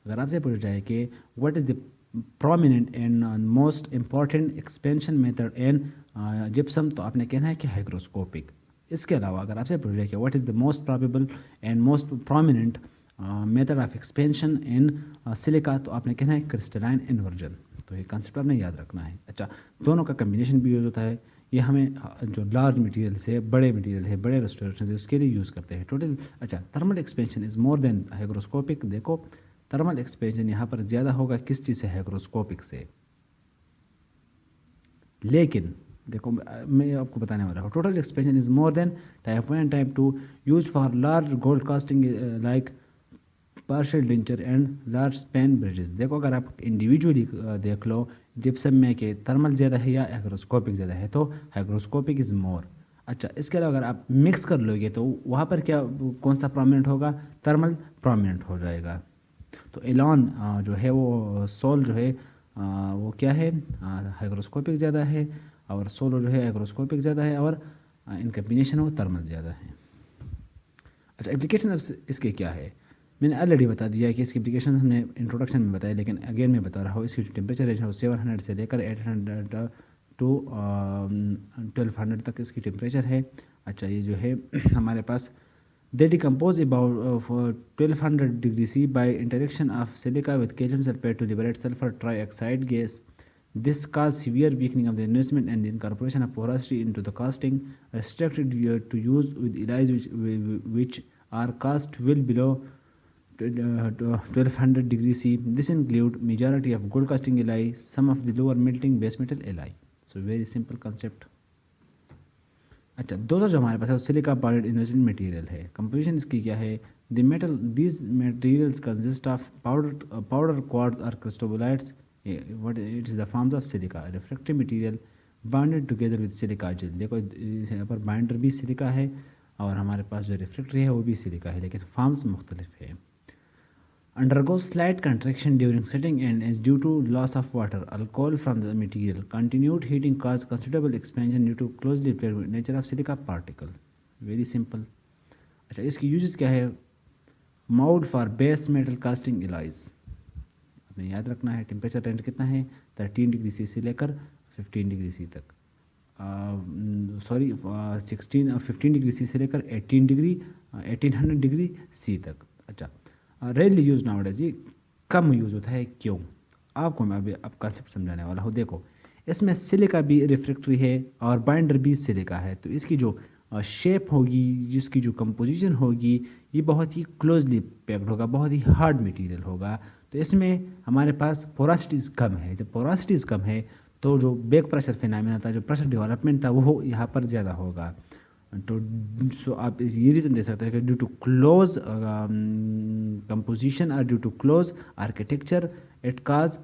अगर आपसे पूछा जाए कि what is the prominent and most important expansion method in gypsum, तो आपने कहना है कि हाइग्रोस्कोपिक। इसके अलावा अगर आपसे पूछा जाए कि what is the most probable and most prominent method of expansion in silica, तो आपने कहना है क्रिस्टलाइन इन्वर्जन। तो ये कॉन्सेप्ट आपने याद रखना है। अच्छा दोनों का कम्बिनेशन भी यूज़ होता है, ये हमें जो लार्ज मटेरियल है, बड़े मटेरियल है, बड़े रेस्टोरेशन है, उसके लिए यूज़ करते हैं टोटल। अच्छा thermal expansion is more than hygroscopic. देखो थर्मल एक्सपेंशन यहाँ पर ज़्यादा होगा किस चीज़ से? हाइग्रोस्कोपिक से। लेकिन देखो मैं आपको बताने वाला हूँ, total expansion is more than type 1 and type 2 use for large gold casting like partial denture and large span bridges. देखो अगर आप इंडिविजुअली देख लो जिप्सम में कि थर्मल ज़्यादा है या हाइग्रोस्कोपिक ज़्यादा है, तो हाइग्रोस्कोपिक इज़ मोर। अच्छा इसके अलावा अगर आप मिक्स कर लोगे तो वहाँ पर क्या कौन सा प्रोमिनेंट होगा? थर्मल प्रोमिनेंट हो जाएगा। तो एलॉन जो है वो सोल जो है वो क्या है? हाइग्रोस्कोपिक ज़्यादा है, और सोलो जो है हाइग्रोस्कोपिक ज़्यादा है, और इन कम्बिनेशन वो थर्मल ज़्यादा है। अच्छा एप्लीकेशन अब इसके क्या है? मैंने ऑलरेडी बता दिया है कि इसकी एप्लीकेशन हमने इंट्रोडक्शन में बताया, लेकिन अगेन मैं बता रहा हूँ। इसकी जो टेम्परेचर रेंज है वो 700 से लेकर 800 टू 1200 तक इसकी टेम्परेचर है। अच्छा ये जो है हमारे पास they decompose about for 1200 degree C by interaction of silica with calcium sulfate to liberate sulfur trioxide gas This caused severe weakening of the investment and the incorporation of porosity into the casting, restricted to use with alloys which are cast well below 1200 degrees C. This include majority of gold casting alloy, some of the lower melting base metal alloy. So very simple concept. अच्छा दोस्तों जो हमारे पास है silica bonded investment material है, composition इसकी क्या है? The metal these materials consist of powder quartz और cristobalites what it is the forms of silica refractive material bonded together with silica gel. देखो यहाँ पर बाइंडर भी सिलिका है और हमारे पास जो रिफ्रैक्टरी है वो भी सिलिका है, लेकिन फॉर्म्स मुख्तलिफ है। Undergoes slight contraction during setting and is due to loss of water, alcohol from the material. Continued heating causes considerable expansion due to closely paired nature of silica particle. Very simple. अच्छा इसकी uses क्या है? Mould for base metal casting alloys, आपने याद रखना है। Temperature range कितना है? 13 डिग्री सी से लेकर 15 डिग्री सी तक, सॉरी 15 डिग्री सी से लेकर 1800 डिग्री सी तक। अच्छा रेयरली यूज नाउअडेज, ये कम यूज़ होता है, क्यों? आपको मैं अभी अब कॉन्सेप्ट समझाने वाला हूँ। देखो इसमें सिलिका भी रिफ्रैक्टरी है और बाइंडर भी सिलिका है, तो इसकी जो शेप होगी, जिसकी जो कंपोजिशन होगी, ये बहुत ही क्लोजली पैक्ड होगा, बहुत ही हार्ड मटेरियल होगा। तो इसमें हमारे पास पोरासिटीज़ कम है। जब पोरासिटीज़ कम है तो जो बैक प्रेशर फिनोमेना था, जो प्रेशर डेवलपमेंट था, वो यहाँ पर ज़्यादा होगा। तो सो आप ये रीज़न दे सकते हैं कि ड्यू टू क्लोज कंपोजिशन और due to close architecture it cause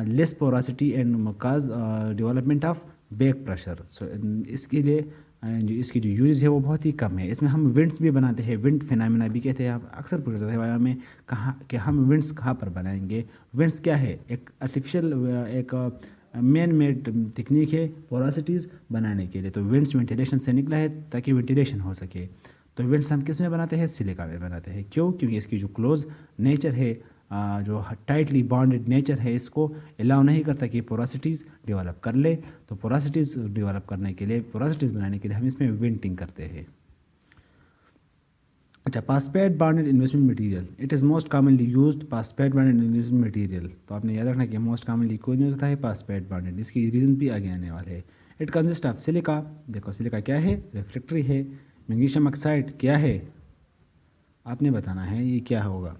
less porosity and cause development of back pressure. So इसके लिए जो इसकी जो यूजेस है वो बहुत ही कम है। इसमें हम विंड्स भी बनाते हैं, विंड फिनोमेना भी कहते हैं। आप अक्सर पूछ जाते हैं वाया में कहाँ कि हम विंड्स कहाँ पर बनाएंगे। विंड्स क्या है? एक आर्टिफिशियल एक मैन मेड टेक्निक है पोरासिटीज़ बनाने के लिए। तो विंड्स वेंटिलेशन से निकला है ताकि वेंटिलेशन हो सके। तो विंड्स हम किस में बनाते हैं? सिलिका में बनाते हैं। क्यों? क्योंकि इसकी जो क्लोज नेचर है, जो टाइटली बॉन्डेड नेचर है, इसको अलाउ नहीं करता कि पोरासिटीज़ डेवलप कर ले। तो पोरासिटीज़ डेवलप करने के लिए, पोरासिटीज़ बनाने के लिए हम इसमें वेंटिंग करते हैं। अच्छा phosphate bonded investment material, it is most commonly used phosphate bonded investment material. तो आपने याद रखना कि मोस्ट कॉमनली कौन यूज होता है? पासपेट बॉन्डेड। इसकी रीज़न भी आगे आने वाले हैं। इट कंसिस्ट ऑफ सिलिका, देखो सिलिका क्या है? रिफ्रैक्टरी है। मैग्नीशियम ऑक्साइड क्या है? आपने बताना है ये क्या होगा।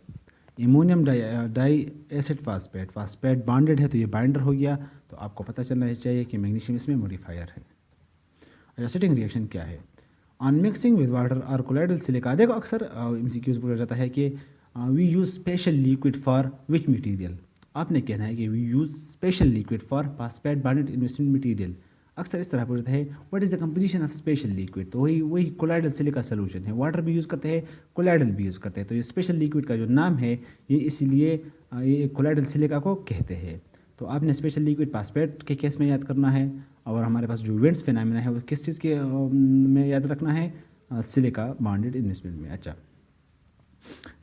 Ammonium di acid phosphate, phosphate bonded है तो ये बाइंडर हो गया। तो आपको पता चलना चाहिए कि मैग्नीशियम इसमें मॉडिफायर है। अच्छा सेटिंग रिएक्शन क्या है? ऑन मिक्सिंग विद वाटर और कोलाइडल सिलिका, देखो अक्सर MCQs पूछा जाता है कि we use special liquid for which material. आपने कहना है कि we use special liquid for phosphate bonded investment material. अक्सर इस तरह पूछता है what is the composition of special liquid. तो वही कोलाइडल सिलिका सोल्यूशन है। वाटर भी यूज़ करते हैं, कोलाइडल भी यूज़ करते हैं। तो ये स्पेशल लिक्विड का जो नाम है ये इसीलिए ये कोलाइडल सिलिका को कहते हैं। तो आपने स्पेशल लिक्विड फास्फेट के केस में याद करना है, और हमारे पास जो विंड्स फिनोमेना है वो किस चीज़ के में याद रखना है? सिलिका बॉन्डेड इन्वेस्टमेंट में। अच्छा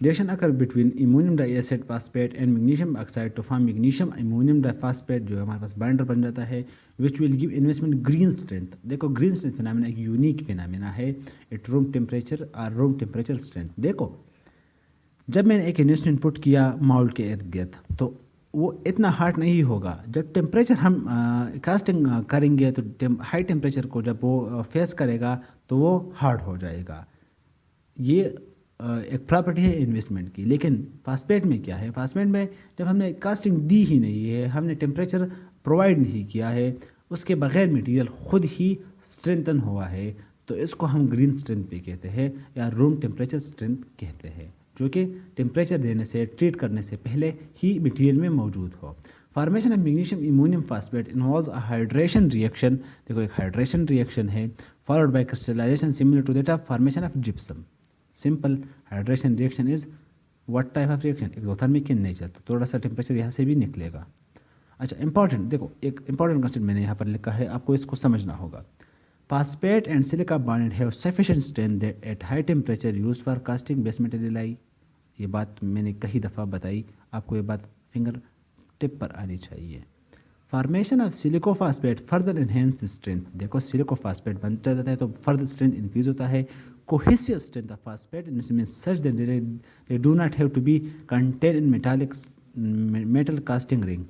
reaction occur between ammonium diacid phosphate and magnesium oxide to form magnesium ammonium diphosphate, जो हमारे पास बाइंडर बन जाता है, which will give investment green strength. देखो ग्रीन स्ट्रेंथ फिनोमेना एक यूनिक फिनोमेना है। इट रूम टेम्परेचर और रूम टेम्परेचर स्ट्रेंथ। देखो जब मैंने एक इन्वेस्टमेंट पुट किया माउल्ड के इर्द गिर्द, तो वो इतना हार्ड नहीं होगा। जब टेम्परेचर हम कास्टिंग करेंगे तो हाई टेम्परेचर को जब वो फेस करेगा तो वो हार्ड हो जाएगा। ये एक प्रॉपर्टी है इन्वेस्टमेंट की। लेकिन फास्फेट में क्या है? फास्फेट में जब हमने कास्टिंग दी ही नहीं है, हमने टेम्परेचर प्रोवाइड नहीं किया है, उसके बगैर मटेरियल खुद ही स्ट्रेंथन हुआ है, तो इसको हम ग्रीन स्ट्रेंथ भी कहते हैं या रूम टेम्परेचर स्ट्रेंथ कहते हैं, जो कि टेम्परेचर देने से, ट्रीट करने से पहले ही मटेरियल में मौजूद हो। Formation of magnesium ammonium phosphate involves a hydration reaction. देखो एक हाइड्रेशन रिएक्शन है followed by crystallization similar to that of formation of gypsum. Simple hydration reaction is what type of reaction? Exothermic in nature. तो थोड़ा सा temperature यहाँ से भी निकलेगा। अच्छा इंपॉर्टेंट, देखो एक इंपॉर्टेंट कंसेप्ट मैंने यहाँ पर लिखा है, आपको इसको समझना होगा। Phosphate and silica bonded have sufficient strength that at high temperature used for casting base material. ये बात मैंने कई दफ़ा बताई, आपको ये बात फिंगर टिप पर आनी चाहिए। Formation of silicophosphate further enhance the strength. देखो सिलिकोफॉस्फेट बनता जाता है तो फर्दर स्ट्रेंथ इंक्रीज होता है। Cohesive strength of phosphate mean such that they do not have to be contain in metal casting ring.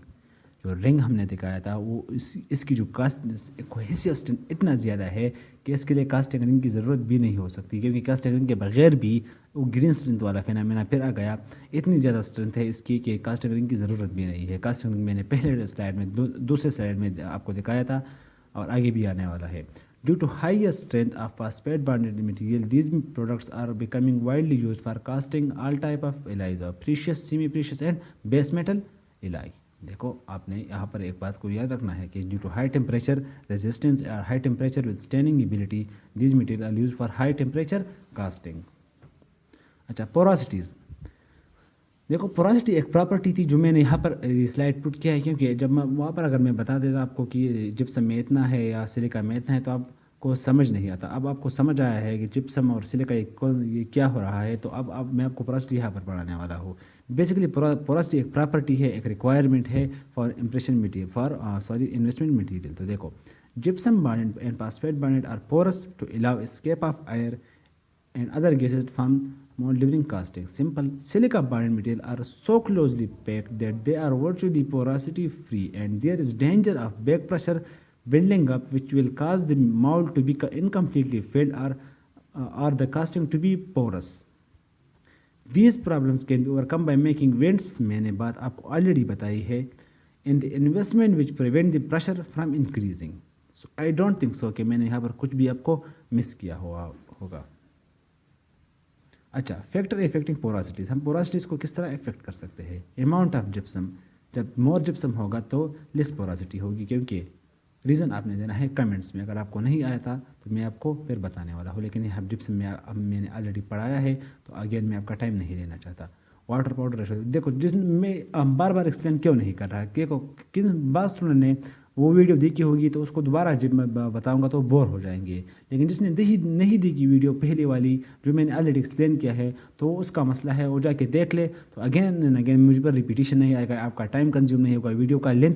जो रिंग हमने दिखाया था वो इसकी जो कास्ट कोहेसिव स्ट्रेंथ इतना ज़्यादा है कि इसके लिए कास्टिंग रिंग की ज़रूरत भी नहीं हो सकती, क्योंकि कास्टिंग रिंग के बगैर भी वो ग्रीन स्ट्रेंथ वाला फिनोमेना फिर आ गया। इतनी ज़्यादा स्ट्रेंथ है इसकी कि कास्टिंग रिंग की ज़रूरत भी नहीं है। कास्टिंग रिंग मैंने पहले स्लाइड में दूसरे स्लाइड में आपको दिखाया था और आगे भी आने वाला है। Due to higher strength of phosphate bonded material, these products are becoming widely used for casting all type of alloys, precious, semi-precious and base metal alloy। देखो आपने यहाँ पर एक बात को याद रखना है कि due to high temperature resistance और high temperature withstanding ability these material are use for high temperature casting. अच्छा, पोरोसिटीज़ देखो, पोरोसिटी एक प्रॉपर्टी थी जो मैंने यहाँ पर स्लाइड पुट किया है, क्योंकि जब मैं वहाँ पर अगर मैं बता देता आपको कि जिप्सम में इतना है या सिलिका में इतना है तो आपको समझ नहीं आता। अब आपको समझ आया है कि जिप्सम और सिलिका ये क्या हो रहा है, तो अब मैं आपको पोरोसिटी यहाँ पर पढ़ाने वाला हूँ। बेसिकली पोरोसिटी एक प्रॉपर्टी है, एक रिक्वायरमेंट है for impression material investment material. तो देखो, gypsum bonded and phosphate bonded are porous to allow escape of air and other gases from mold during casting. Simple silica bonded material are so closely packed that they are virtually porosity free, and there is danger of back pressure building up which will cause the mold to be incompletely filled or the casting to be porous. These problems can be overcome by making vents, मैंने बात आपको already बताई है, in the investment which prevent the pressure from increasing. So I don't think so कि मैंने यहाँ पर कुछ भी आपको मिस किया होगा। अच्छा, फैक्टर इफेक्टिंग पोरोसिटीज़, हम पोरोसिटीज़ को किस तरह इफेक्ट कर सकते हैं। अमाउंट ऑफ जिप्सम, जब मोर जिप्सम होगा तो लेस पोरोसिटी होगी, क्योंकि रीज़न आपने देना है कमेंट्स में। अगर आपको नहीं आया था तो मैं आपको फिर बताने वाला हूँ, लेकिन यहाँ जिप्सम में अब मैंने ऑलरेडी पढ़ाया है तो अगेन मैं आपका टाइम नहीं लेना चाहता। वाटर पाउडर रेशो देखो, जिसमें बार बार एक्सप्लेन क्यों नहीं कर रहा है, देखो किन बात स्टूडेंट ने वो वीडियो देखी होगी तो उसको दोबारा जब मैं बताऊंगा तो बोर हो जाएंगे, लेकिन जिसने नहीं देखी वीडियो पहले वाली जो मैंने ऑलरेडी एक्सप्लेन किया है तो उसका मसला है, वो जाके देख ले, तो अगेन एंड अगेन मुझ पर रिपीटिशन नहीं आएगा, आपका टाइम कंज्यूम नहीं होगा, वीडियो का लेंथ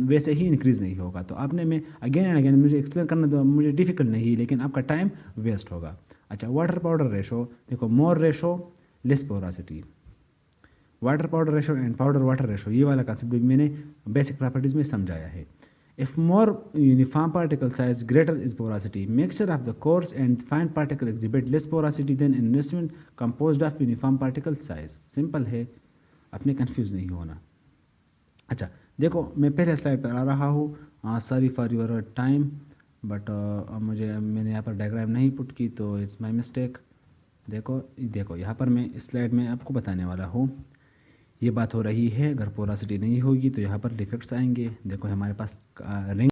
वैसे ही इंक्रीज़ नहीं होगा। तो आपने में अगेन एंड अगेन मुझे एक्सप्लेन करना तो मुझे डिफिकल्ट नहीं, लेकिन आपका टाइम वेस्ट होगा। अच्छा, वाटर पाउडर रेशो देखो, more ratio less porosity, water powder ratio and powder water ratio, ये वाला कंसेप्ट भी मैंने बेसिक प्रॉपर्टीज़ में समझाया है। If more uniform particle size greater is porosity, mixture of the coarse and fine particle exhibit less porosity than investment composed of uniform particle size. Simple है, अपने confuse नहीं होना। अच्छा देखो, मैं पहले स्लाइड पर आ रहा हूँ, sorry for your time, but मैंने यहाँ पर डायग्राम नहीं पुट की तो इट्स माई मिस्टेक। देखो यहाँ पर मैं इस स्लाइड में आपको बताने वाला हूँ, ये बात हो रही है। अगर पोरोसिटी नहीं होगी तो यहाँ पर डिफेक्ट्स आएंगे। देखो हमारे पास रिंग